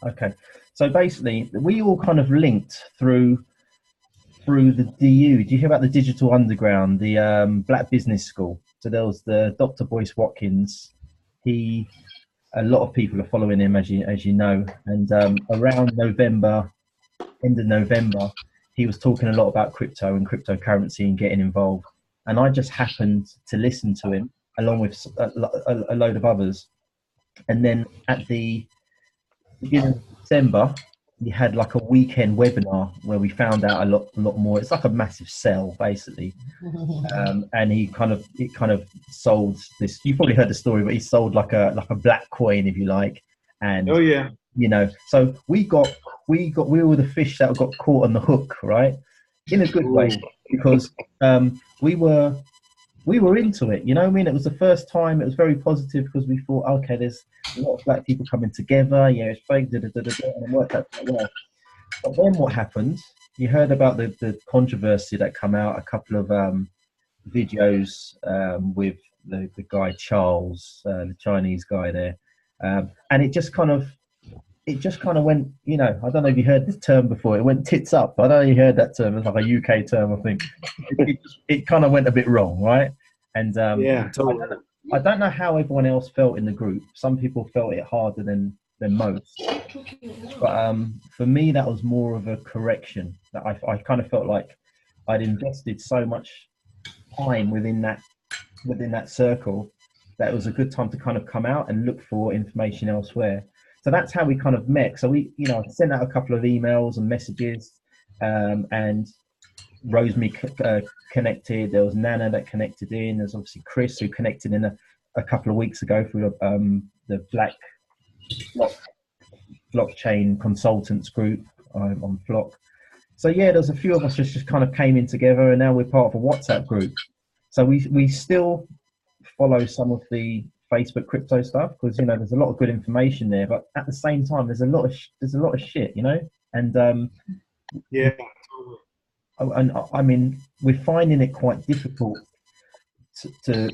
Okay. So basically, we all kind of linked through the DU. Did you hear about the Digital Underground, the Black Business School? So there was the Dr. Boyce Watkins. He, a lot of people are following him, as you know. And around November, end of November, he was talking a lot about crypto and cryptocurrency and getting involved. And I just happened to listen to him along with a load of others. And then at the beginning of December, we had like a weekend webinar where we found out a lot more. It's like a massive sell, basically. And it kind of sold this. You probably heard the story, but he sold like a black coin, if you like. And Oh yeah. So we were the fish that got caught on the hook, right? In a good way, because we were into it. You know what I mean? It was the first time. It was very positive because we thought, okay, there's a lot of black people coming together. Yeah, it's fake, and it worked out quite well. But then what happened? You heard about the controversy that come out. A couple of videos with the guy Charles, the Chinese guy there, and it just kind of went. I don't know if you heard this term before. It went tits up. I don't know if you heard that term. It's like a UK term, I think. It kind of went a bit wrong, right? And yeah, totally. I don't know how everyone else felt in the group. Some people felt it harder than most. But for me, that was more of a correction. That I kind of felt like I'd invested so much time within that circle that it was a good time to kind of come out and look for information elsewhere. So that's how we kind of met. So we, I sent out a couple of emails and messages, and Rosemary connected. There was Nana that connected in. There's obviously Chris who connected in a couple of weeks ago through the Black Blockchain Consultants group on Flock. So yeah, there's a few of us just kind of came in together, and now we're part of a WhatsApp group. So we still follow some of the Facebook crypto stuff because there's a lot of good information there, but at the same time there's a lot of shit, and yeah. And I mean, we're finding it quite difficult to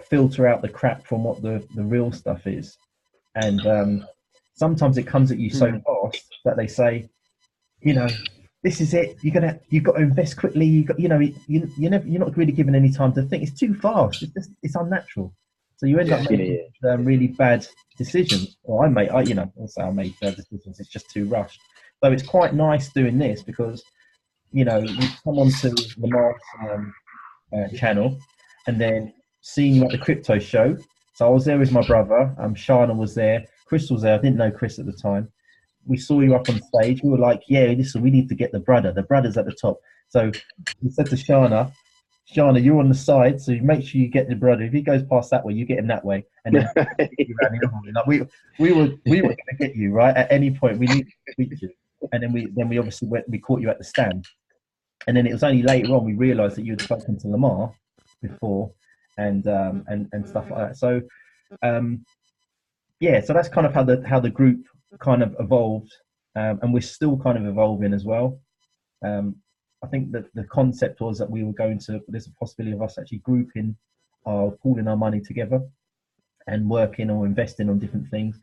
filter out the crap from what the real stuff is, and sometimes it comes at you so fast that they say, this is it. You've got to invest quickly. You're not really given any time to think. It's too fast. It's unnatural. So you end up making really bad decisions. Or I made bad decisions. It's just too rushed. So it's quite nice doing this because you come onto Lamar's channel and then seeing you at the crypto show. So I was there with my brother. Shana was there. Chris was there. I didn't know Chris at the time. We saw you up on stage. We were like, yeah, listen, we need to get the brother. The brother's at the top. So we said to Shana, you're on the side, so make sure you get the brother. If he goes past that way, you get him that way. And then we were going to get you, right? At any point, we need to speak to you. And then we obviously we caught you at the stand. And then it was only later on we realised that you had spoken to Lamar before and stuff like that. So so that's kind of how the group kind of evolved, and we're still kind of evolving as well. I think that the concept was that we were there's a possibility of us actually pooling our money together and working or investing on different things.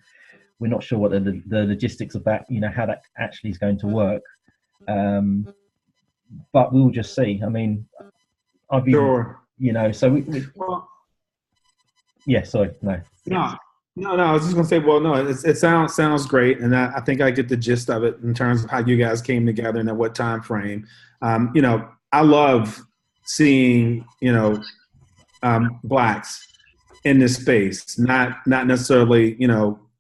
We're not sure what the logistics of that, how that actually is going to work. But we'll just see. I mean, I've been, so sorry, no. No, I was just gonna say, well, no, it sounds great, and I think I get the gist of it in terms of how you guys came together and at what time frame. I love seeing blacks in this space, not necessarily,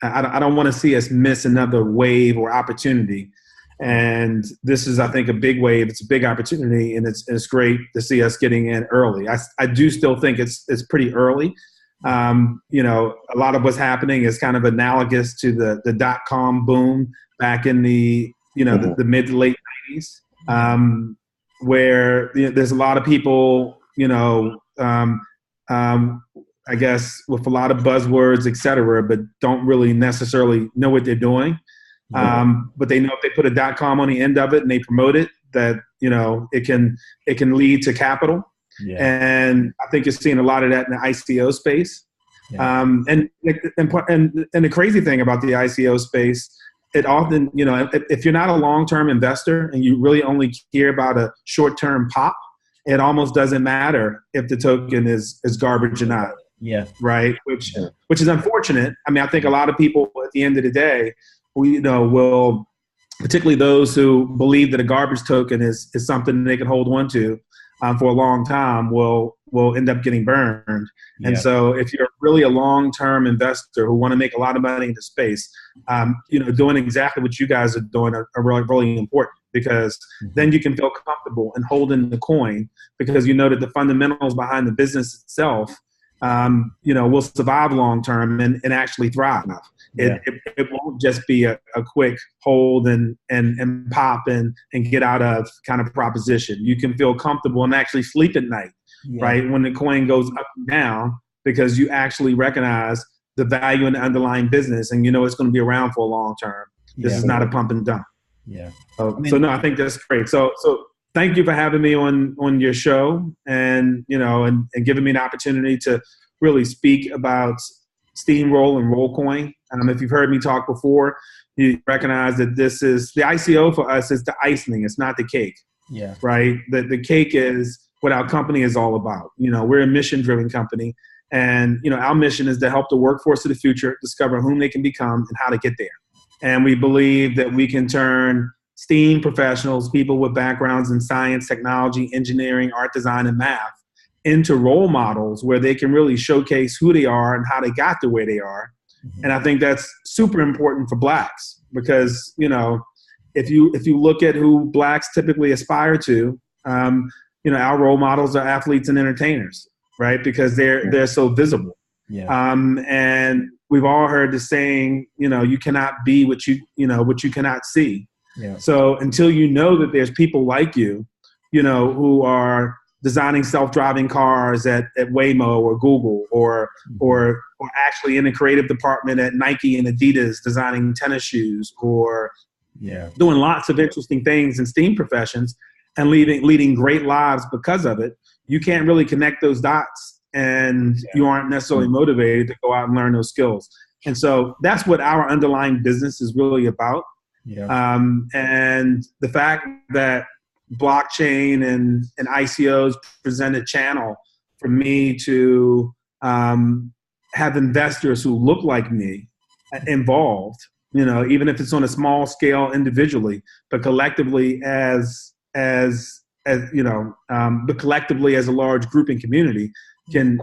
I don't want to see us miss another wave or opportunity. And this is, I think, a big wave. It's a big opportunity, and it's great to see us getting in early. I do still think it's pretty early. A lot of what's happening is kind of analogous to the .com boom back in the the mid to late 90s, where there's a lot of people, I guess with a lot of buzzwords, et cetera, but don't really necessarily know what they're doing. But they know if they put a .com on the end of it and they promote it, that it can lead to capital. Yeah. And I think you're seeing a lot of that in the ICO space. Yeah. And the crazy thing about the ICO space it often, if you're not a long-term investor and you really only care about a short-term pop, it almost doesn't matter if the token is garbage or not. Yeah. Right. Which is unfortunate. I mean, I think a lot of people at the end of the day, will, particularly those who believe that a garbage token is something they can hold on to for a long time, will end up getting burned. Yeah. And so if you're really a long-term investor who want to make a lot of money in the space, doing exactly what you guys are doing are really, really important, because then you can feel comfortable in holding the coin, because you know that the fundamentals behind the business itself will survive long term and actually thrive. Yeah. It won't just be a quick hold and pop and get out of kind of proposition. You can feel comfortable and actually sleep at night, right? When the coin goes up and down, because you actually recognize the value in the underlying business, and it's going to be around for a long term. This is not a pump and dump. Yeah. So no, I think that's great. So thank you for having me on your show, and and giving me an opportunity to really speak about Steamrole and Rolecoin. If you've heard me talk before, you recognize that this is the ICO for us is the icing. It's not the cake. Yeah. Right. The cake is what our company is all about. We're a mission-driven company, and our mission is to help the workforce of the future discover whom they can become and how to get there. And we believe that we can turn STEAM professionals, people with backgrounds in science, technology, engineering, art, design, and math, into role models where they can really showcase who they are and how they got to where they are. And I think that's super important for Blacks, because, if you look at who Blacks typically aspire to, our role models are athletes and entertainers, right? Because they're so visible. Yeah. And we've all heard the saying, you cannot be what you cannot see. Yeah. So until you know that there's people like you, who are designing self-driving cars at Waymo or Google, or actually in the creative department at Nike and Adidas designing tennis shoes, or doing lots of interesting things in STEAM professions and leading great lives because of it, you can't really connect those dots, and you aren't necessarily motivated to go out and learn those skills. And so that's what our underlying business is really about. Yeah. And the fact that blockchain and ICOs present a channel for me to have investors who look like me involved, even if it's on a small scale individually, but collectively but collectively as a large group and community can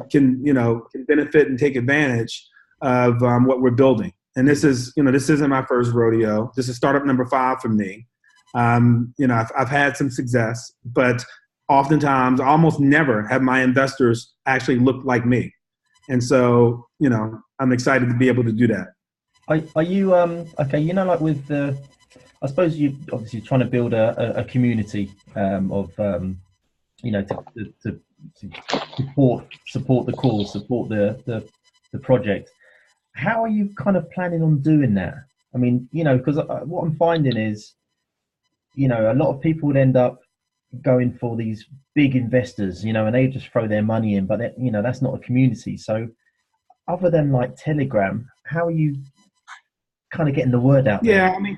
benefit and take advantage of what we're building. And this isn't my first rodeo. This is startup number 5 for me. I've had some success, but oftentimes, almost never have my investors actually looked like me. And so, I'm excited to be able to do that. Are you okay? Like with the, I suppose you obviously trying to build a community of to support the cause, support the project. How are you kind of planning on doing that? I mean, because what I'm finding is, a lot of people would end up going for these big investors, and they just throw their money in, but that's not a community. So other than like Telegram, how are you kind of getting the word out there? Yeah, I mean,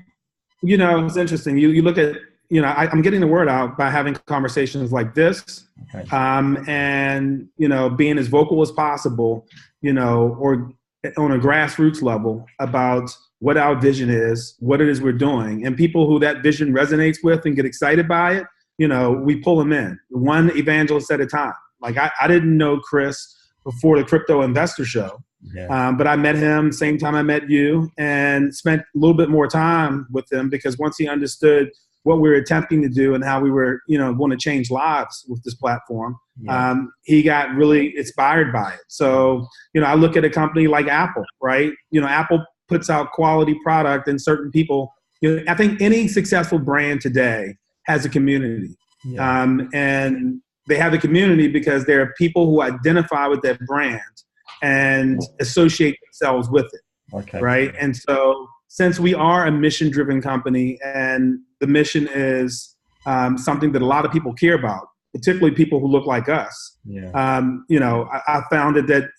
it's interesting. You look at, I'm getting the word out by having conversations like this, Okay. and, being as vocal as possible, or on a grassroots level about what our vision is, what it is we're doing, and people who that vision resonates with and get excited by it, we pull them in one evangelist at a time. Like I didn't know Chris before the Crypto Investor Show, but I met him same time I met you, and spent a little bit more time with him, because once he understood what we were attempting to do and how we were, going to change lives with this platform, he got really inspired by it. So, I look at a company like Apple, right? Apple puts out quality product, and certain people, I think any successful brand today has a community. And they have a community because there are people who identify with that brand and associate themselves with it. Okay. Right. And so since we are a mission-driven company, and the mission is something that a lot of people care about, particularly people who look like us, I found that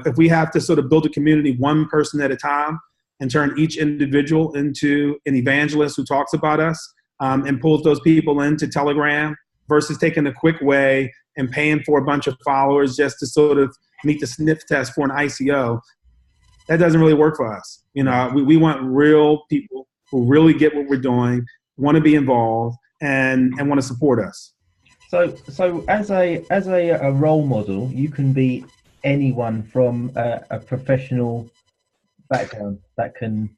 if we have to sort of build a community one person at a time, and turn each individual into an evangelist who talks about us and pulls those people into Telegram versus taking the quick way and paying for a bunch of followers just to sort of meet the sniff test for an ICO. That doesn't really work for us. We want real people who really get what we're doing, want to be involved, and want to support us. So as a role model, you can be anyone from a professional background that can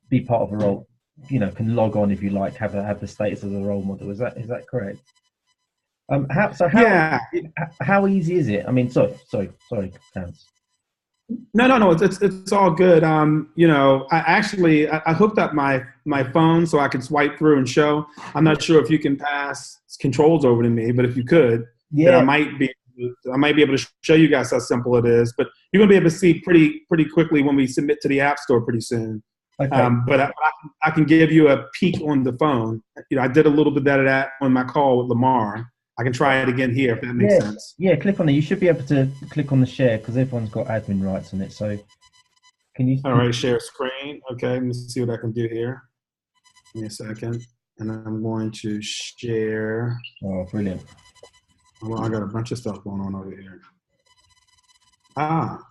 be part of a role. Can log on if you like, have the status as a role model. Is that correct? How easy is it? I mean, sorry, Clarence. No. It's all good. I hooked up my phone so I can swipe through and show. I'm not sure if you can pass controls over to me, but if you could, then I might be able to show you guys how simple it is. But you're gonna be able to see pretty quickly when we submit to the App Store pretty soon. Okay. But I can give you a peek on the phone. I did a little bit of that on my call with Lamar. I can try it again here if that makes sense. Yeah, click on it. You should be able to click on the share because everyone's got admin rights on it. So can you? All right, share screen. Okay, let me see what I can do here. Give me a second. And I'm going to share. Oh, brilliant. Well, I got a bunch of stuff going on over here.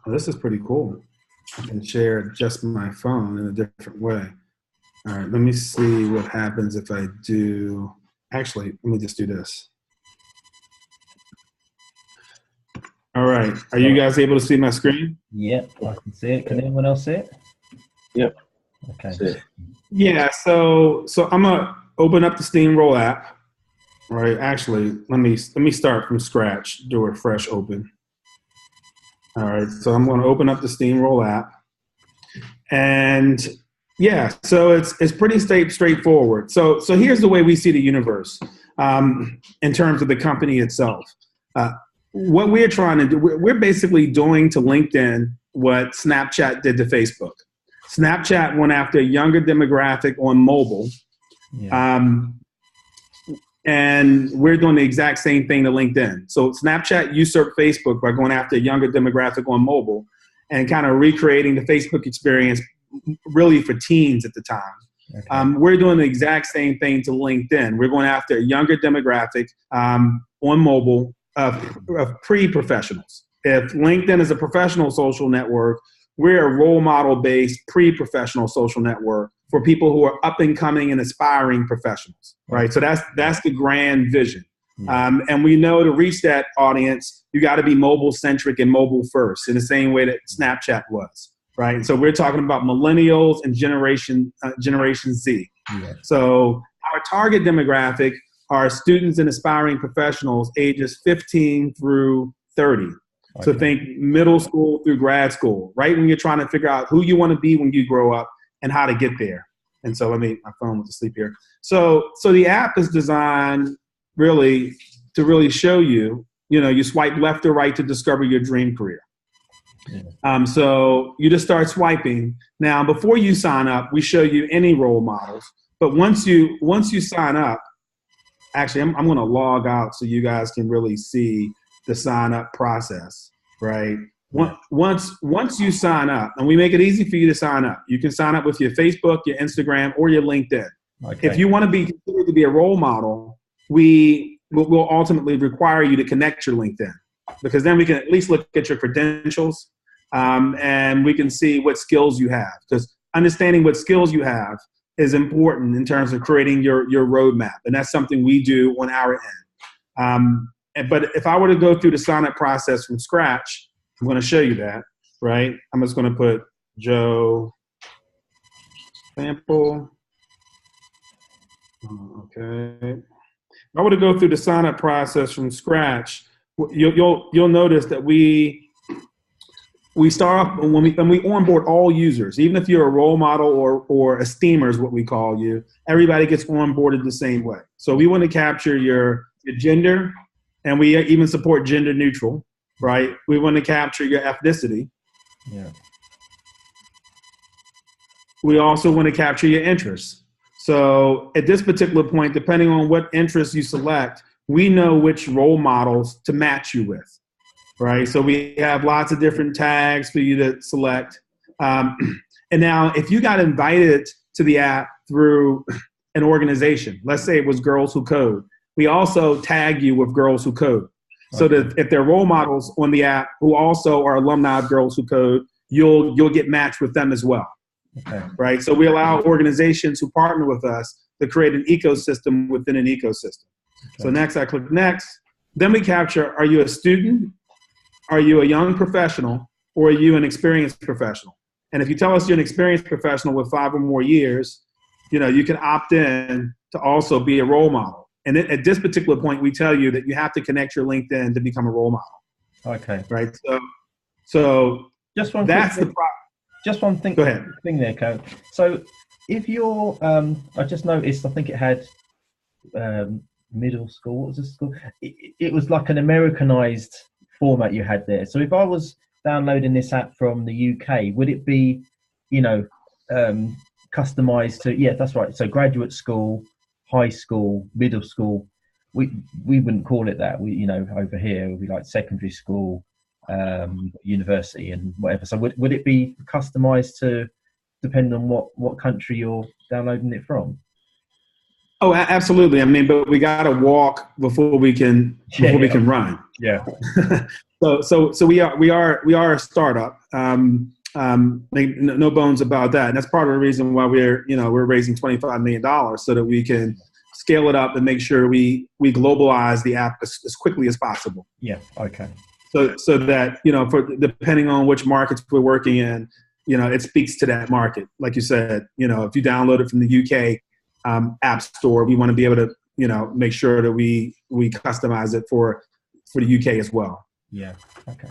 This is pretty cool. I can share just my phone in a different way. All right, let me see what happens if I do. Actually, let me just do this. All right. Are you guys able to see my screen? Yep, I can see it. Can anyone else see it? Yep. Okay. Yeah. So I'm gonna open up the Steamrole app. All right. Actually, let me start from scratch. Do a fresh open. All right. So I'm going to open up the Steamrole app, and yeah. So it's pretty straightforward. So here's the way we see the universe in terms of the company itself. What we're trying to do, we're basically doing to LinkedIn what Snapchat did to Facebook. Snapchat went after a younger demographic on mobile, and we're doing the exact same thing to LinkedIn. So Snapchat usurped Facebook by going after a younger demographic on mobile and kind of recreating the Facebook experience really for teens at the time. Okay. We're doing the exact same thing to LinkedIn. We're going after a younger demographic on mobile of pre-professionals. If LinkedIn is a professional social network, we're a role model-based pre-professional social network for people who are up and coming and aspiring professionals, right? So that's the grand vision. And we know to reach that audience, you got to be mobile-centric and mobile-first in the same way that Snapchat was, right? And so we're talking about millennials and Generation Z. Yeah. So our target demographic are students and aspiring professionals ages 15 through 30. Okay. So think middle school through grad school, right? When you're trying to figure out who you want to be when you grow up and how to get there. And so my phone went to sleep here. So the app is designed really to show you, you swipe left or right to discover your dream career. Yeah. So you just start swiping. Now, before you sign up, we show you any role models. But once you sign up, actually, I'm going to log out so you guys can really see the sign up process, right? Once you sign up, and we make it easy for you to sign up. You can sign up with your Facebook, your Instagram, or your LinkedIn. Okay. If you want to be considered to be a role model, we will ultimately require you to connect your LinkedIn, because then we can at least look at your credentials and we can see what skills you have, because understanding what skills you have is important in terms of creating your roadmap. And that's something we do on our end. But if I were to go through the sign-up process from scratch, I'm going to show you that, right? I'm just going to put Joe Sample. Okay. If I were to go through the sign-up process from scratch, you'll notice that we start off when we onboard all users, even if you're a role model or a steamer is what we call you, everybody gets onboarded the same way. So we want to capture your gender, and we even support gender neutral, right? We want to capture your ethnicity. Yeah. We also want to capture your interests. So at this particular point, depending on what interests you select, we know which role models to match you with. Right, so we have lots of different tags for you to select, And now if you got invited to the app through an organization, let's say it was Girls Who Code, we also tag you with Girls Who Code. So that if they're role models on the app who also are alumni of Girls Who Code, you'll get matched with them as well. Okay. Right? So we allow organizations who partner with us to create an ecosystem within an ecosystem. Okay. So next, I click next. Then we capture, are you a student? Are you a young professional? Or are you an experienced professional? And if you tell us you're an experienced professional with 5 or more years, you can opt in to also be a role model. And at this particular point, we tell you that you have to connect your LinkedIn to become a role model. Okay. Right? So just one that's the problem. Just one thing. Go ahead. Thing there, Coach. So if you're, I just noticed, I think it had middle school. What was the school? It was like an Americanized format you had there. So if I was downloading this app from the UK, would it be, customized to? Yeah, that's right. So graduate school, high school, middle school. We wouldn't call it that. We, over here it would be like secondary school, university, and whatever. So would it be customized to depend on what country you're downloading it from? Oh, absolutely. I mean, but we got to walk before we can run. Yeah. So we are a startup. No bones about that. And that's part of the reason why we're raising $25 million so that we can scale it up and make sure we globalize the app as quickly as possible. Yeah. Okay. So that, depending on which markets we're working in, it speaks to that market. Like you said, if you download it from the UK app store, we want to be able to, make sure that we customize it for the UK as well. Yeah. Okay.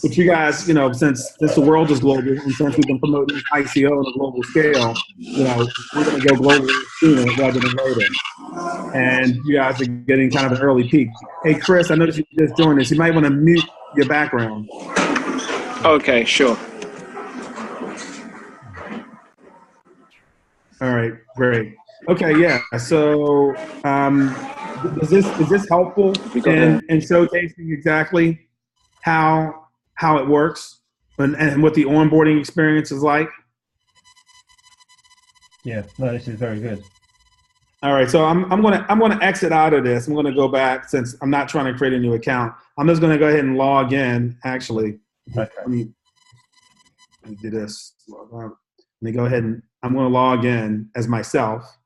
But you guys, since the world is global and since we've been promoting ICO on a global scale, we're going to go global sooner rather than later. And you guys are getting kind of an early peak. Hey, Chris, I noticed you just joined us. You might want to mute your background. Okay, sure. All right, great. Okay, yeah. So, is this helpful in showcasing exactly how it works and what the onboarding experience is like? Yeah, no, this is very good. All right, so I'm gonna exit out of this. I'm gonna go back since I'm not trying to create a new account. I'm just gonna go ahead and log in. Actually, okay. Let me do this. Let me go ahead and I'm gonna log in as myself.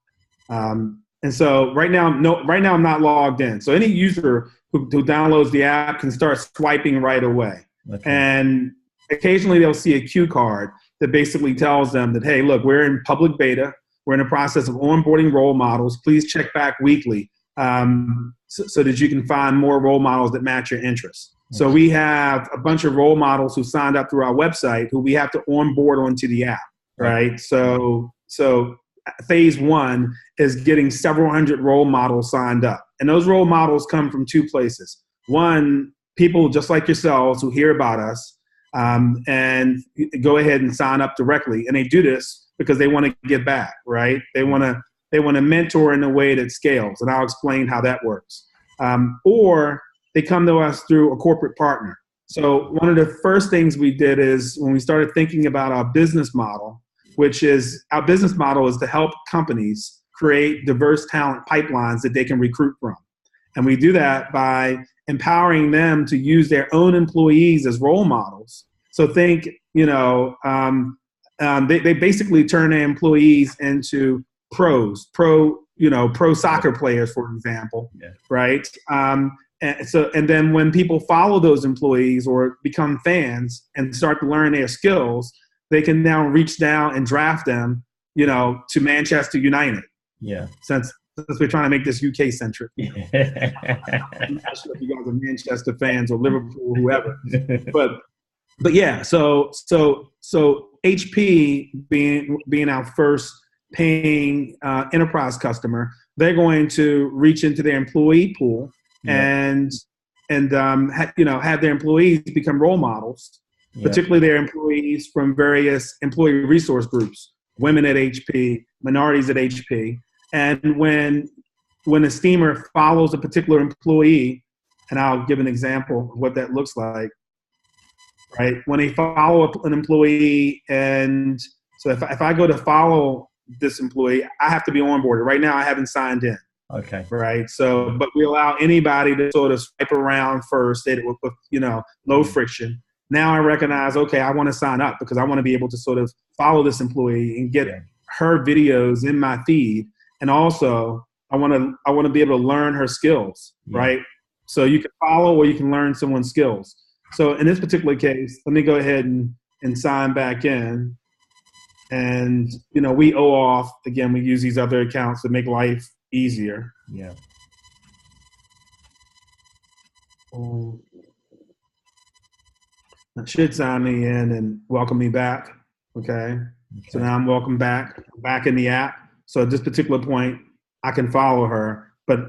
And so right now I'm not logged in. So any user who downloads the app can start swiping right away. Okay. And occasionally they'll see a cue card that basically tells them that, hey, look, we're in public beta. We're in the process of onboarding role models. Please check back weekly so that you can find more role models that match your interests. Okay. So we have a bunch of role models who signed up through our website who we have to onboard onto the app, right? So phase 1 is getting several hundred role models signed up. And those role models come from 2 places. One, people just like yourselves who hear about us and go ahead and sign up directly. And they do this because they want to give back, right? They want to mentor in a way that scales. And I'll explain how that works. Or they come to us through a corporate partner. So one of the first things we did is when we started thinking about our business model, which is our business model is to help companies create diverse talent pipelines that they can recruit from. And we do that by empowering them to use their own employees as role models. So think, they basically turn their employees into pro soccer players, for example, yeah. Right? And then when people follow those employees or become fans and start to learn their skills, they can now reach down and draft them, to Manchester United. Yeah. Since we're trying to make this UK centric. I'm not sure if you guys are Manchester fans or Liverpool or whoever. But yeah, so HP being our first paying enterprise customer, they're going to reach into their employee pool and have their employees become role models. Yeah. Particularly their employees from various employee resource groups, women at HP, minorities at HP. And when a steamer follows a particular employee, and I'll give an example of what that looks like. right? When they follow up an employee, and so if I go to follow this employee, I have to be onboarded. Right now, I haven't signed in. Okay. Right. So, but we allow anybody to sort of swipe around first, with low friction. Now I recognize, okay, I want to sign up because I want to be able to sort of follow this employee and get her videos in my feed, and also I want to be able to learn her skills, right? So you can follow or you can learn someone's skills. So in this particular case, let me go ahead and sign back in. And, we owe off, again, we use these other accounts to make life easier. Yeah. That should sign me in and welcome me back. Okay. So now I'm welcome back in the app. So at this particular point, I can follow her, but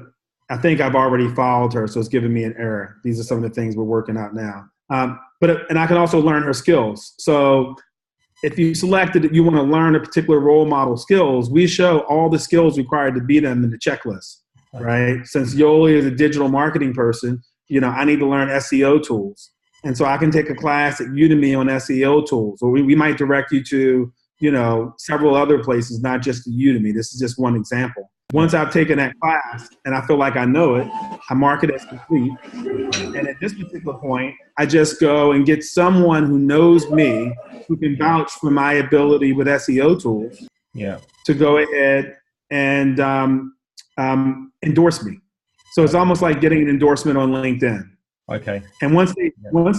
I think I've already followed her, so it's giving me an error. These are some of the things we're working out now. And I can also learn her skills. So if you selected that you want to learn a particular role model skills, we show all the skills required to be them in the checklist, right? Since Yoli is a digital marketing person, I need to learn SEO tools. And so I can take a class at Udemy on SEO tools, or we might direct you to, several other places, not just Udemy. This is just one example. Once I've taken that class and I feel like I know it, I mark it as complete. And at this particular point, I just go and get someone who knows me, who can vouch for my ability with SEO tools, to go ahead and endorse me. So it's almost like getting an endorsement on LinkedIn. Okay. And once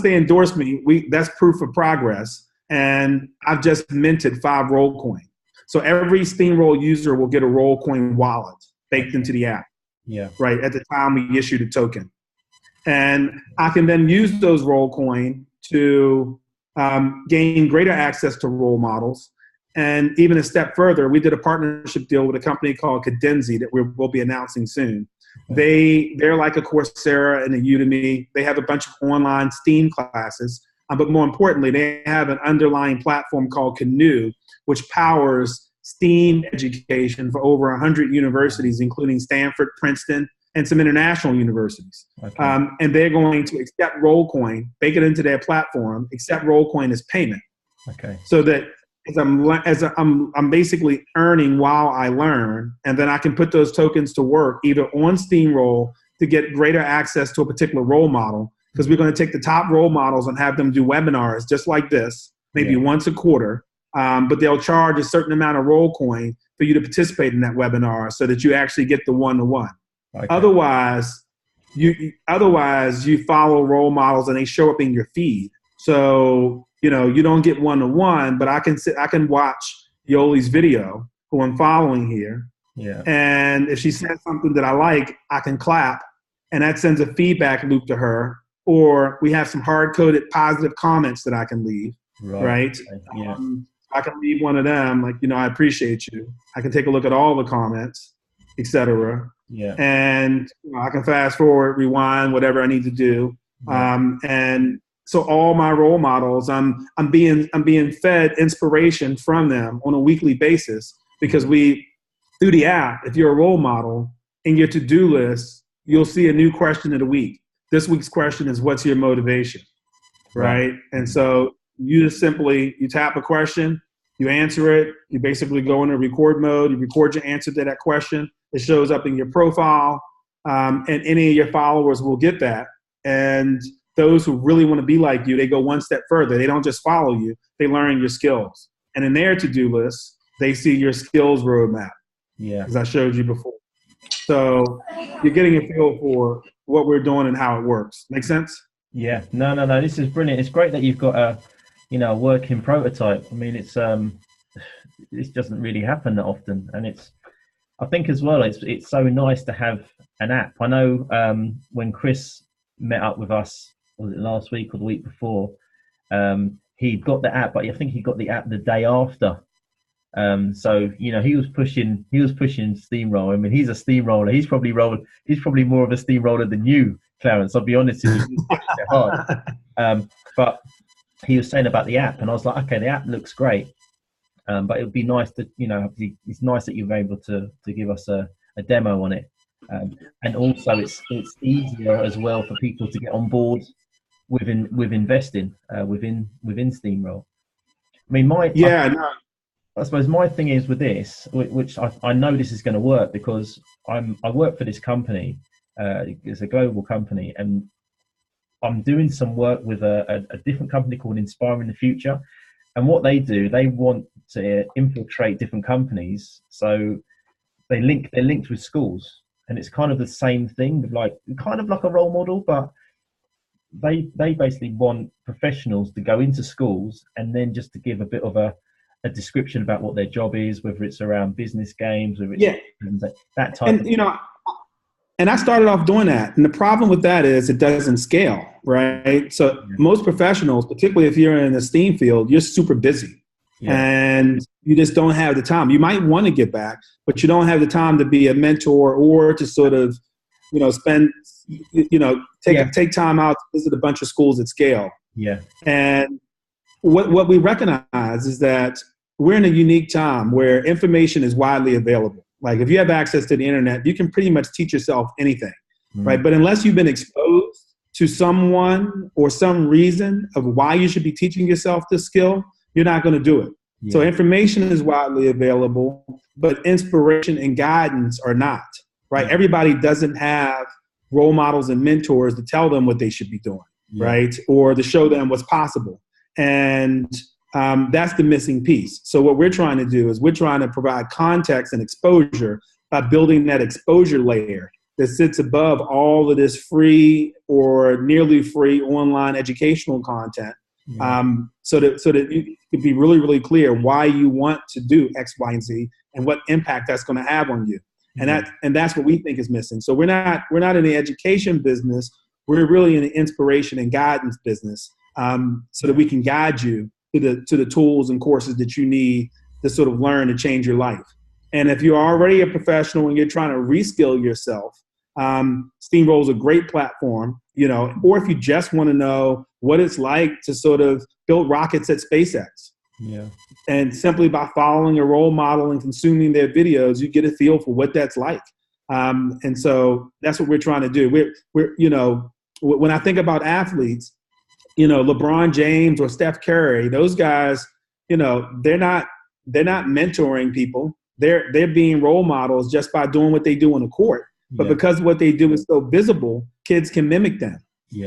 they endorse me, that's proof of progress. And I've just minted 5 Rolecoin. So every Steamrole user will get a Rolecoin wallet baked into the app. Yeah. Right at the time we issued a token, and I can then use those Rolecoin to gain greater access to role models. And even a step further, we did a partnership deal with a company called Cadenzi that we'll be announcing soon. They're like a Coursera and a Udemy. They have a bunch of online STEAM classes, but more importantly, they have an underlying platform called Canoe, which powers STEAM education for over 100 universities, including Stanford, Princeton, and some international universities. Okay. And they're going to accept Rolecoin, bake it into their platform, accept Rolecoin as payment. Okay. So that I'm basically earning while I learn, and then I can put those tokens to work either on Steamrole to get greater access to a particular role model, because we're going to take the top role models and have them do webinars just like this, maybe once a quarter, but they'll charge a certain amount of Rolecoin for you to participate in that webinar so that you actually get the one-to-one. Okay. Otherwise, you follow role models and they show up in your feed. So, you don't get one-to-one, but I can watch Yoli's video, who I'm following here. Yeah. And if she says something that I like, I can clap, and that sends a feedback loop to her. Or we have some hard-coded positive comments that I can leave, right? Yeah. I can leave one of them, like, I appreciate you. I can take a look at all the comments, etc. Yeah. And I can fast forward, rewind, whatever I need to do. Yeah. And so all my role models, I'm being fed inspiration from them on a weekly basis, because through the app, if you're a role model, in your to-do list, you'll see a new question of the week. This week's question is, what's your motivation, right? And so you just simply, you tap a question, you answer it, you basically go into record mode, you record your answer to that question, it shows up in your profile, and any of your followers will get that. And those who really want to be like you, they go one step further. They don't just follow you, they learn your skills. And in their to-do list, they see your skills roadmap, as I showed you before. So you're getting a feel for what we're doing and how it works. Make sense? Yeah. No. This is brilliant. It's great that you've got a working prototype. I mean, this doesn't really happen that often, and I think as well, it's so nice to have an app. I know when Chris met up with us, was it last week or the week before? He got the app, but I think he got the app the day after. So he was pushing Steamrole. I mean, he's a steamroller. He's probably more of a steamroller than you, Clarence. I'll be honest with you. He's pushing it hard. But he was saying about the app, and I was like, okay, the app looks great. But it would be nice to, it's nice that you're able to give us a demo on it. And also it's easier as well for people to get on board with investing within Steamroll. I mean, Yeah, no. I suppose my thing is with this, which I know this is going to work because I work for this company. It's a global company, and I'm doing some work with a different company called Inspiring the Future. And what they do, they want to infiltrate different companies. So they're linked with schools, and it's kind of the same thing, kind of like a role model, but they basically want professionals to go into schools and then just to give a bit of a description about what their job is, whether it's around business games, whether it's that type of thing. And I started off doing that. And the problem with that is it doesn't scale, right? So most professionals, particularly if you're in the STEAM field, you're super busy and you just don't have the time. You might want to get back, but you don't have the time to be a mentor or to sort of, take time out to visit a bunch of schools at scale. Yeah. And what we recognize is that we're in a unique time where information is widely available. Like if you have access to the internet, you can pretty much teach yourself anything, right? But unless you've been exposed to someone or some reason of why you should be teaching yourself this skill, you're not going to do it. Yeah. So information is widely available, but inspiration and guidance are not, right? Yeah. Everybody doesn't have role models and mentors to tell them what they should be doing, right? Or to show them what's possible. And that's the missing piece. So what we're trying to do is we're trying to provide context and exposure by building that exposure layer that sits above all of this free or nearly free online educational content. So that you can be really, really clear why you want to do X, Y, and Z and what impact that's going to have on you. And that's what we think is missing. So we're not in the education business. We're really in the inspiration and guidance business, so that we can guide you to the tools and courses that you need to sort of learn and change your life. And if you're already a professional and you're trying to reskill yourself, Steamroll is a great platform, or if you just want to know what it's like to sort of build rockets at SpaceX. Yeah. And simply by following a role model and consuming their videos, you get a feel for what that's like. And so that's what we're trying to do. We're when I think about athletes, LeBron James or Steph Curry, those guys, they're not mentoring people. They're being role models just by doing what they do on the court. But because what they do is so visible, kids can mimic them,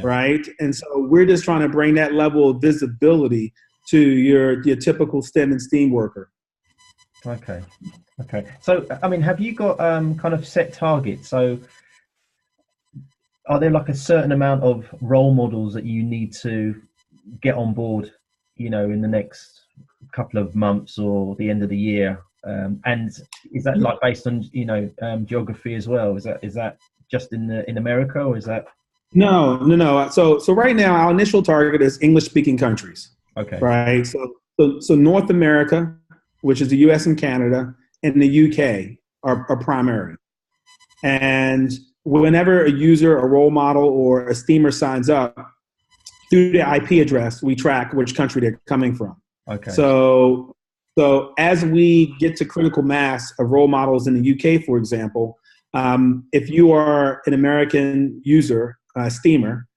right? And so we're just trying to bring that level of visibility to your typical STEM and STEAM worker. Okay. So, I mean, have you got kind of set targets? So are there like a certain amount of role models that you need to get on board, in the next couple of months or the end of the year? And is that like based on, geography as well? Is that just in America, or is that? No. So right now our initial target is English speaking countries. Okay. Right. So North America, which is the US and Canada, and the UK are primary. And whenever a user, a role model, or a steamer signs up, through the IP address, we track which country they're coming from. Okay. So as we get to critical mass of role models in the UK, for example, if you are an American user, steamer,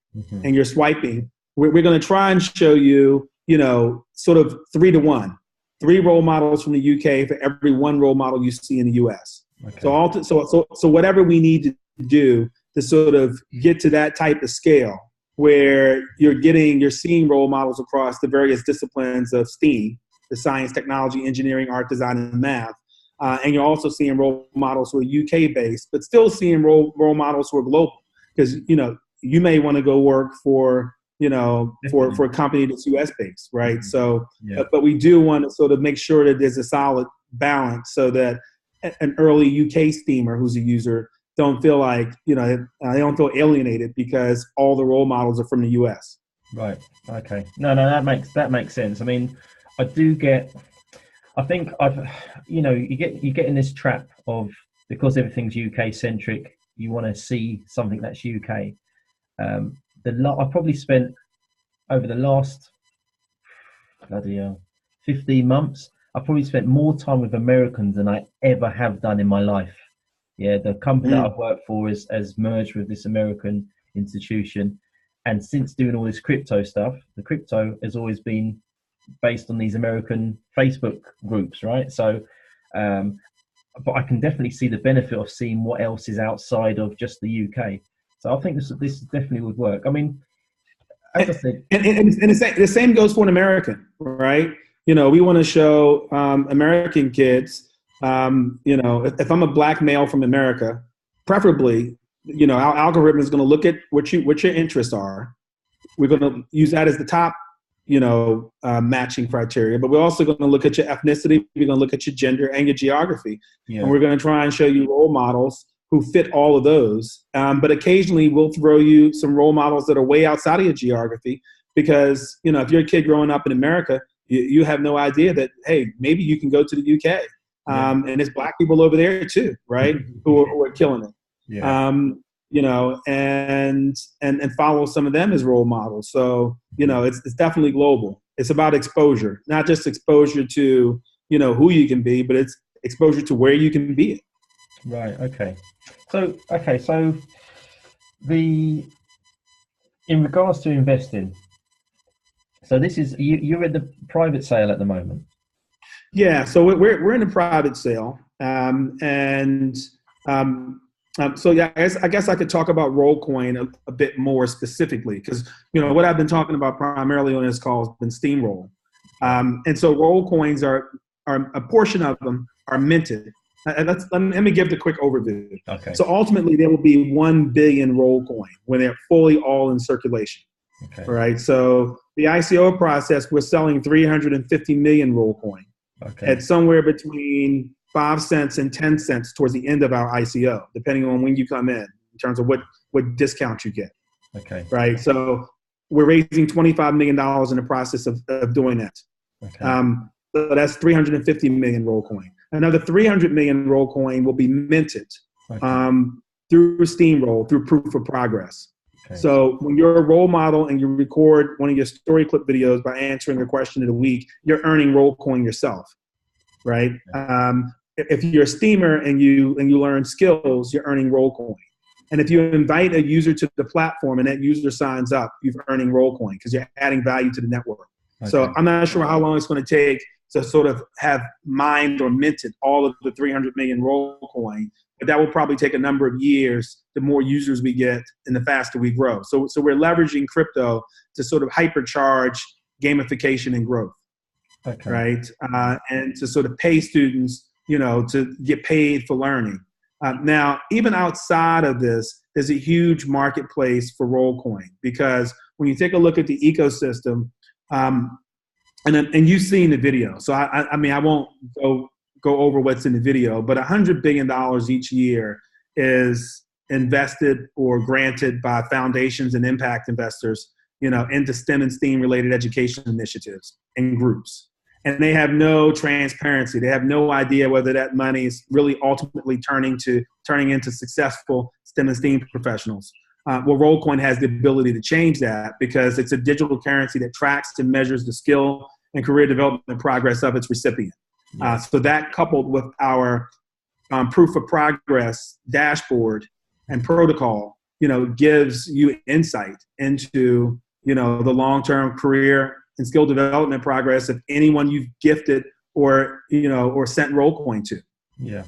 and you're swiping, we're going to try and show you, sort of 3 to 1, 3 role models from the UK for every 1 role model you see in the US. Okay. So whatever we need to do to sort of get to that type of scale where you're seeing role models across the various disciplines of STEAM, the science, technology, engineering, art, design, and math. And you're also seeing role models who are UK based, but still seeing role models who are global. Because, you may want to go work for a company that's US based, right? So, but we do want to sort of make sure that there's a solid balance so that an early UK steamer who's a user don't feel like, they don't feel alienated because all the role models are from the US. Right. Okay. No, that makes sense. I mean, I think you get in this trap of, because everything's UK centric, you want to see something that's UK. I've probably spent over the last 15 months, I've probably spent more time with Americans than I ever have done in my life. Yeah, the company that I've worked for has merged with this American institution, And since doing all this crypto stuff, the crypto has always been based on these American Facebook groups, right? So, but I can definitely see the benefit of seeing what else is outside of just the UK. So I think this definitely would work. I mean, as I said, and the same goes for an American, right? You know, we want to show American kids, you know, if I'm a black male from America, preferably, you know, our algorithm is going to look at what your interests are. We're going to use that as the top, you know, matching criteria, but we're also going to look at your ethnicity. We're going to look at your gender and your geography. yeah. And we're going to try and show you role models who fit all of those. But occasionally we'll throw you some role models that are way outside of your geography because, you know, if you're a kid growing up in America, you have no idea that, hey, maybe you can go to the UK. And there's black people over there too, right? who are killing it. Yeah. You know, and follow some of them as role models. So, you know, it's definitely global. It's about exposure, not just exposure to, you know, who you can be, but it's exposure to where you can be. Right. Okay. So in regards to investing, so this is you're at the private sale at the moment. Yeah. So we're in a private sale, so yeah, I guess I could talk about Rolecoin a bit more specifically because, you know, what I've been talking about primarily on this call has been Steamrole. And so Rolecoins are a portion of them are minted. Let me give the quick overview. Okay. So ultimately there will be 1 billion Rolecoin when they're fully all in circulation. Okay. All right. So the ICO process, we're selling 350 million Rolecoin at somewhere between 5 cents and 10 cents towards the end of our ICO, depending on when you come in terms of what discount you get. Okay. Right. So we're raising $25 million in the process of doing that. Okay. So that's 350 million Rolecoin. Another 300 million Rolecoin will be minted through Steamrole, through proof of progress. Okay. So when you're a role model and you record one of your story clip videos by answering a question of the week, you're earning Rolecoin yourself. Right. If you're a steamer and you learn skills, you're earning Rolecoin. And if you invite a user to the platform and that user signs up, you're earning Rolecoin because you're adding value to the network. Okay. So I'm not sure how long it's going to take to sort of have mined or minted all of the 300 million Rolecoin, but that will probably take a number of years. The more users we get and the faster we grow. So we're leveraging crypto to sort of hypercharge gamification and growth. Okay. Right. And to sort of pay students, you know, to get paid for learning. Now, even outside of this, there's a huge marketplace for Rolecoin because when you take a look at the ecosystem, and you've seen the video, so I mean, I won't go over what's in the video, but $100 billion each year is invested or granted by foundations and impact investors, you know, into STEM and STEAM related education initiatives and groups. And they have no transparency. They have no idea whether that money is really ultimately turning into successful STEM and STEAM professionals. Well, Rolecoin has the ability to change that because it's a digital currency that tracks and measures the skill and career development progress of its recipient. So that coupled with our proof of progress dashboard and protocol, you know, gives you insight into, you know, the long-term career and skill development progress of anyone you've gifted or, you know, or sent Rolecoin to. Yeah.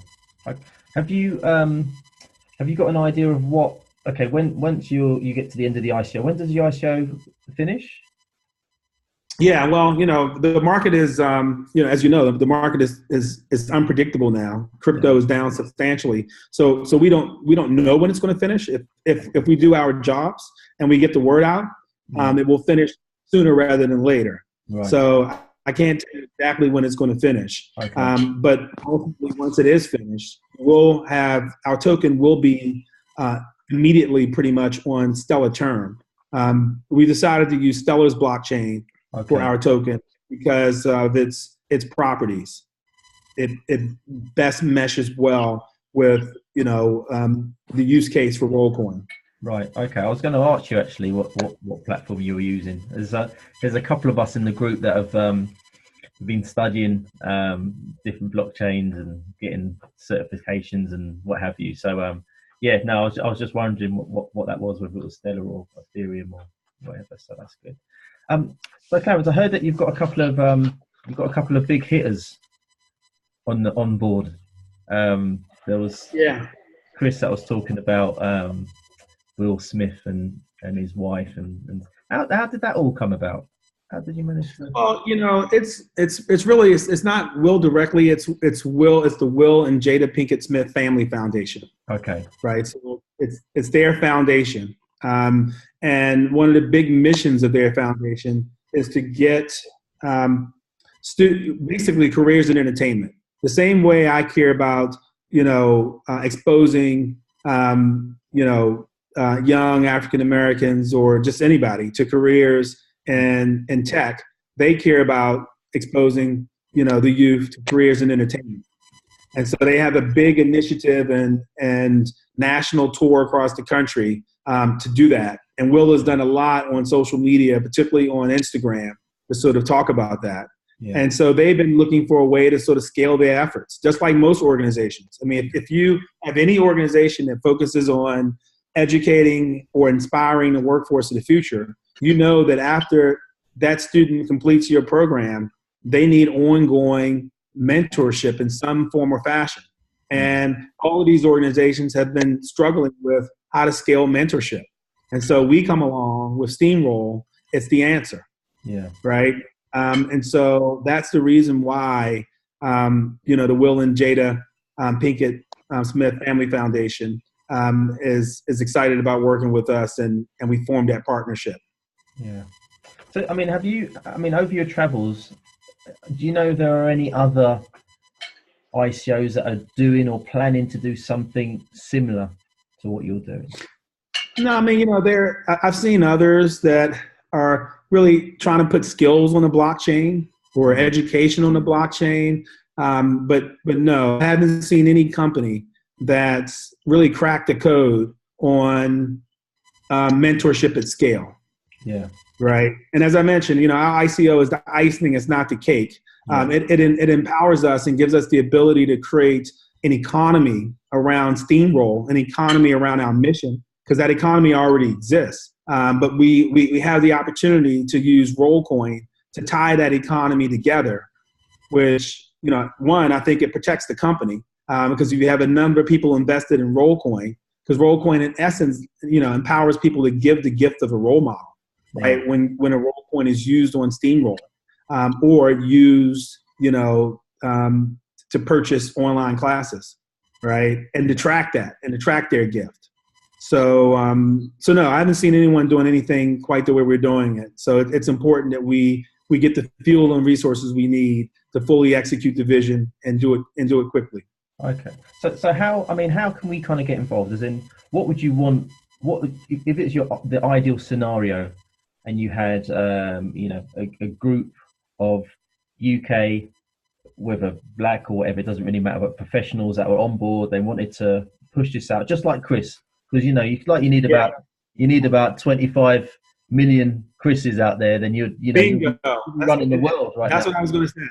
Have you got an idea of what? Okay, once you get to the end of the ICO, when does the ICO finish? Yeah, well, you know, the market is, you know, as you know, the market is unpredictable now. Crypto is down substantially, so we don't know when it's going to finish. If we do our jobs and we get the word out, it will finish sooner rather than later. Right. So I can't tell you exactly when it's going to finish. Okay. But ultimately, once it is finished, we'll have our token will be immediately pretty much on Stellar term. We decided to use Stellar's blockchain for our token because of its properties. It best meshes well with, you know, the use case for Rolecoin. Right. Okay. I was going to ask you actually what platform you were using. There's a couple of us in the group that have been studying different blockchains and getting certifications and what have you. So yeah, no, I was just wondering what that was, whether it was Stellar or Ethereum or. whatever. So that's good. So Clarence, I heard that you've got a couple of big hitters on board. There was Chris that was talking about Will Smith and his wife, and how did that all come about? How did you manage to? Well, it's really it's not Will directly. It's Will. It's the Will and Jada Pinkett Smith Family Foundation. Okay. Right. So it's their foundation, and one of the big missions of their foundation is to get basically careers in entertainment. The same way I care about exposing young African Americans or just anybody to careers in tech, they care about exposing the youth to careers in entertainment. And so they have a big initiative and national tour across the country to do that. And Will has done a lot on social media, particularly on Instagram, to sort of talk about that. Yeah. And so they've been looking for a way to sort of scale their efforts, just like most organizations. I mean, if you have any organization that focuses on educating or inspiring the workforce of the future, you know that after that student completes your program, they need ongoing mentorship in some form or fashion. And all of these organizations have been struggling with how to scale mentorship. And so we come along with Steamrole. It's the answer. Yeah. Right. And so that's the reason why, the Will and Jada Pinkett Smith Family Foundation is excited about working with us, and we formed that partnership. Yeah. So, over your travels, do you know if there are any other ICOs that are doing or planning to do something similar to what you're doing? No, I've seen others that are really trying to put skills on the blockchain or education on the blockchain. But no, I haven't seen any company that's really cracked the code on mentorship at scale. Yeah. Right. And as I mentioned, our ICO is the icing, it's not the cake. It empowers us and gives us the ability to create an economy around Steamrole, an economy around our mission, because that economy already exists. But we have the opportunity to use Rolecoin to tie that economy together, which, one, I think it protects the company because if you have a number of people invested in Rolecoin, because Rolecoin in essence, empowers people to give the gift of a role model, right? When a Rolecoin is used on Steamrole or used, to purchase online classes, right? And to track that and to track their gift. So no, I haven't seen anyone doing anything quite the way we're doing it. So it's important that we get the fuel and resources we need to fully execute the vision and do it quickly. Okay. So how can we kind of get involved? As in, what would you want? If it's the ideal scenario, and you had a group of UK, whether black or whatever, it doesn't really matter, but professionals that were on board, they wanted to push this out, just like Chris. Because you need about 25 million Chris's out there, then you're running the world, right? That's what I was going to say.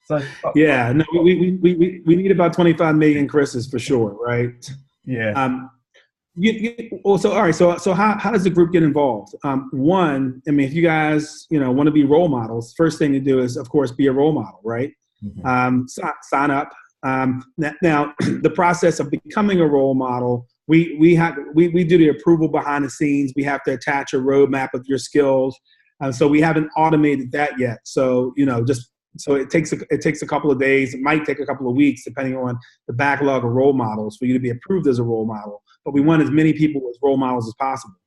So we need about 25 million Chris's for sure, right? Yeah. So all right. So how does the group get involved? One, if you guys want to be role models, first thing to do is of course be a role model, right? Mm-hmm. Sign up. Now the process of becoming a role model. We do the approval behind the scenes. We have to attach a roadmap of your skills. So we haven't automated that yet. So, so it takes a couple of days. It might take a couple of weeks, depending on the backlog of role models for you to be approved as a role model. But we want as many people as role models as possible.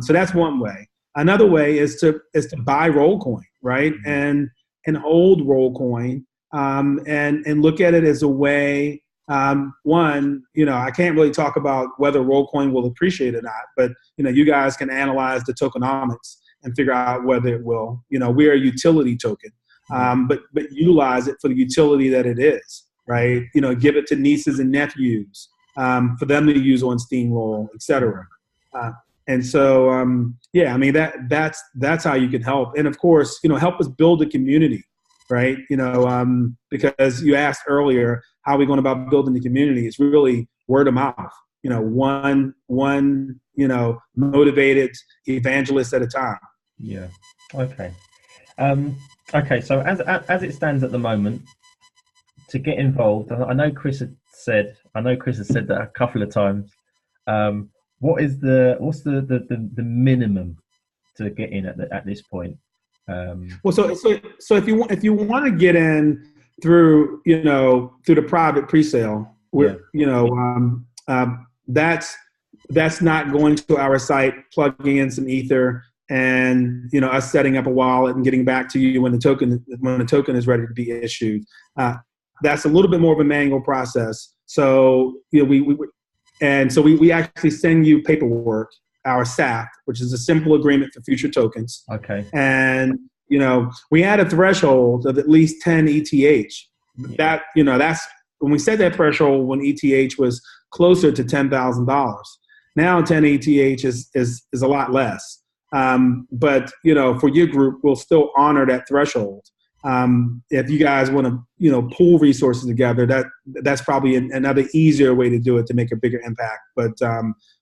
So that's one way. Another way is to buy Rolecoin, right? And hold Rolecoin and look at it as a way. One, I can't really talk about whether Rolecoin will appreciate or not, but, you guys can analyze the tokenomics and figure out whether it will. We're a utility token, but utilize it for the utility that it is, right? Give it to nieces and nephews for them to use on Steamrole, et cetera. And so, that's how you can help. And of course, help us build a community, right? Because you asked earlier, how are we going about building the community? It's really word of mouth, one motivated evangelist at a time. Yeah. Okay. Okay. So as it stands at the moment, to get involved, I know Chris has said that a couple of times. What's the minimum to get in at this point? Well, so if you want to get in through the private presale, that's not going to our site, plugging in some ether, and us setting up a wallet and getting back to you when the token is ready to be issued. That's a little bit more of a manual process. So we actually send you paperwork, our SAF, which is a simple agreement for future tokens. Okay. And we had a threshold of at least 10 ETH. That's when we set that threshold when ETH was closer to $10,000. Now 10 ETH is a lot less. But for your group, we'll still honor that threshold. If you guys want to pool resources together, that's probably another easier way to do it to make a bigger impact.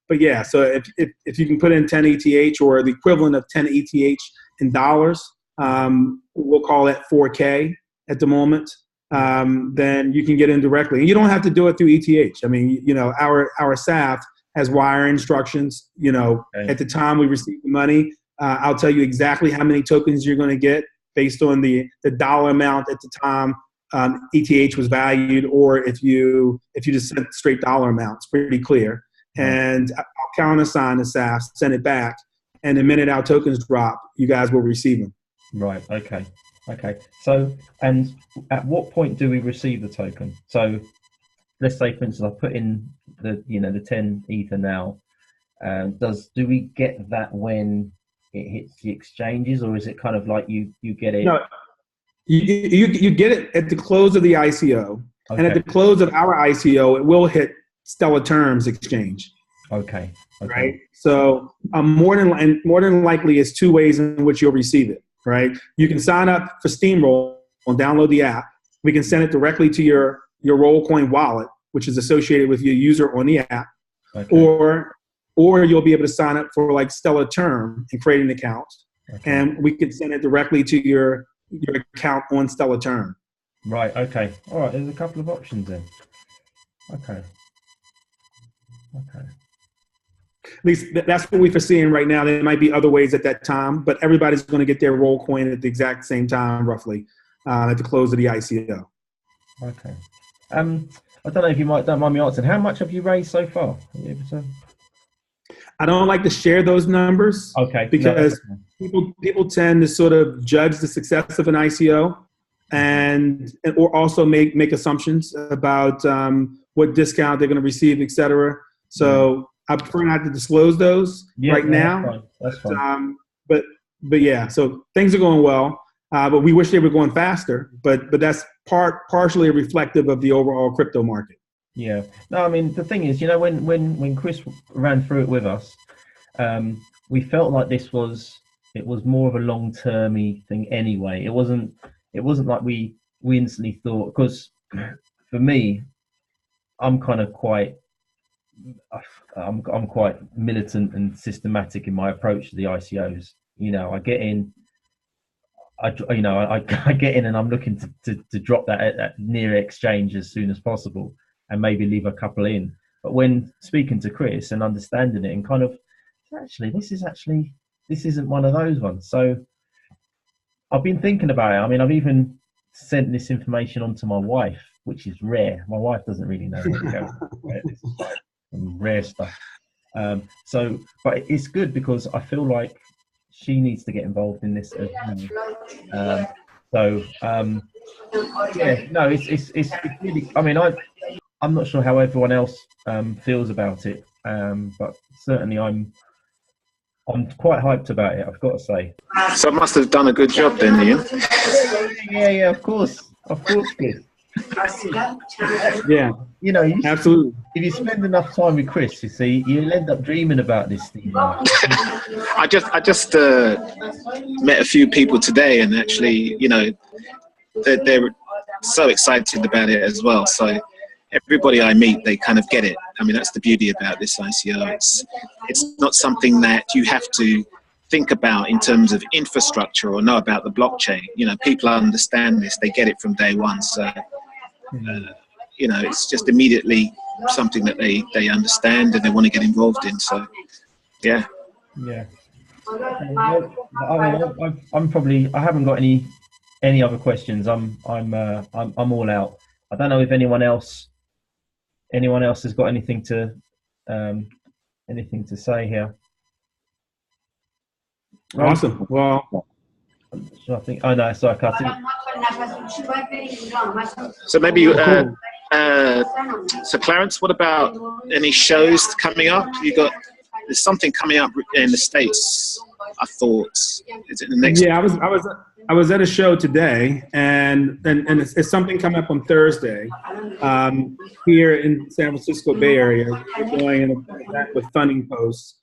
But yeah, so if you can put in 10 ETH or the equivalent of 10 ETH in dollars, we'll call it 4K at the moment, then you can get in directly. And you don't have to do it through ETH. I mean, our SAF has wire instructions. Okay. At the time we receive the money, I'll tell you exactly how many tokens you're going to get based on the dollar amount at the time ETH was valued, or if you just sent straight dollar amount. It's pretty clear. And I'll countersign the SAF, send it back, and the minute our tokens drop, you guys will receive them. Right. Okay. So, and at what point do we receive the token? So, let's say, for instance, I put in the 10 ether now. Do we get that when it hits the exchanges, or is it kind of like you get it? No, you get it at the close of the ICO, Okay. and at the close of our ICO, it will hit Stellar Terms exchange. Okay. Right. So more than likely, it's two ways in which you'll receive it. Right. You can sign up for Steamrole and download the app. We can send it directly to your Rolecoin wallet, which is associated with your user on the app. Okay. Or you'll be able to sign up for like Stellar Term and create an account, and we can send it directly to your account on Stellar Term. Right. Okay. All right. There's a couple of options then. Okay. At least that's what we're foreseeing right now. There might be other ways at that time, but everybody's going to get their Rolecoin at the exact same time, roughly, at the close of the ICO. Okay. I don't know if you don't mind me answering. How much have you raised so far? Are you able to... I don't like to share those numbers. Okay. Because people tend to sort of judge the success of an ICO or also make assumptions about what discount they're going to receive, et cetera. So I prefer not to disclose those now. That's fine. But yeah, so things are going well. But we wish they were going faster. But that's partially reflective of the overall crypto market. Yeah. No, I mean, the thing is, when Chris ran through it with us, we felt like it was more of a long-termy thing anyway. It wasn't like we instantly thought, because for me, I'm quite militant and systematic in my approach to the ICOs. I get in. I get in and I'm looking to drop that at near exchange as soon as possible, and maybe leave a couple in. But when speaking to Chris and understanding it, and this isn't one of those ones. So I've been thinking about it. I mean, I've even sent this information on to my wife, which is rare. My wife doesn't really know what to go with. This is like some rare stuff. But it's good because I feel like she needs to get involved in this as well. It's really. I mean, I'm not sure how everyone else feels about it, but certainly I'm quite hyped about it, I've got to say. So I must have done a good job then, Ian. Yeah, of course, Chris. Yeah, absolutely. If you spend enough time with Chris, you see, you'll end up dreaming about this thing. I just met a few people today, and actually, they're so excited about it as well. So everybody I meet, they kind of get it. I mean, that's the beauty about this ICO. It's not something that you have to think about in terms of infrastructure or know about the blockchain. You know, people understand this, they get it from day one. So, you know, it's just immediately something that they understand and they want to get involved in. So, yeah. Yeah. Well, I haven't got any other questions. I'm all out. I don't know if anyone else has got anything to say here. Awesome. Well, So I think. Oh no, sorry, I think. So maybe, so Clarence, what about any shows coming up? There's something coming up in the States, I thought. Is it the next? Yeah, I was at a show today, and it's something coming up on Thursday here in San Francisco Bay Area. We're doing an event with Funding Posts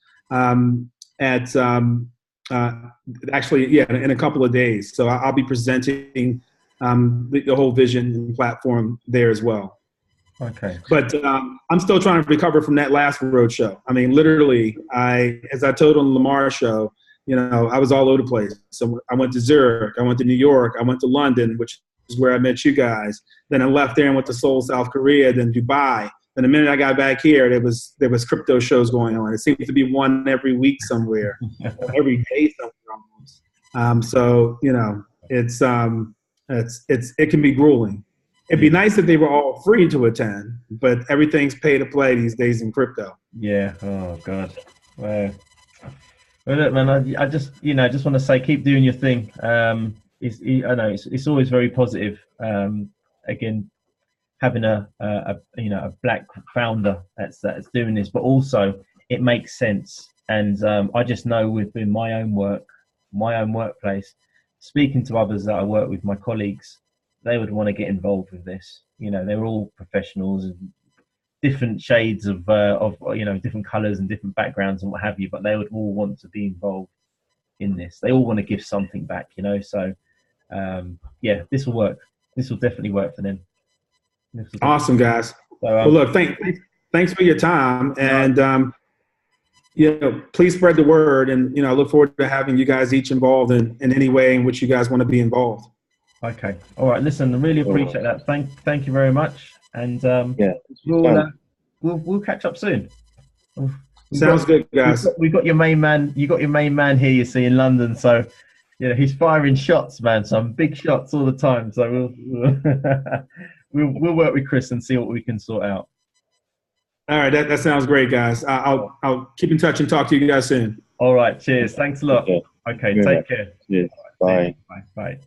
actually, in a couple of days. So I'll be presenting the whole vision and platform there as well. Okay. But I'm still trying to recover from that last road show. I mean, literally, as I told on the Lamar show, you know, I was all over the place. So I went to Zurich, I went to New York, I went to London, which is where I met you guys. Then I left there and went to Seoul, South Korea, then Dubai. And the minute I got back here, there was crypto shows going on. It seems to be one every week somewhere, every day somewhere almost. So you know, it can be grueling. It'd be nice if they were all free to attend, but everything's pay to play these days in crypto. Yeah. Oh God. Well, look, man. I just want to say, keep doing your thing. I know it's always very positive. Again, having a black founder that's doing this, but also it makes sense. And I just know within my own workplace, speaking to others that I work with, my colleagues, they would want to get involved with this. You know, they're all professionals and different shades of different colors and different backgrounds and what have you, but they would all want to be involved in this. They all want to give something back, you know. So this will work. This will definitely work for them. Awesome, guys. So, well, look, thanks for your time, and please spread the word, and I look forward to having you guys each involved in any way in which you guys want to be involved. Okay. All right. Listen, I really appreciate that. Thank you very much, and we'll catch up soon. Sounds good, guys. We've got your main man. You got your main man here. You see in London, so he's firing shots, man. Some big shots all the time. So we'll work with Chris and see what we can sort out. All right, that sounds great, guys. I'll keep in touch and talk to you guys soon. All right, cheers. Thanks a lot. Okay, take care. Yes. Bye. Bye.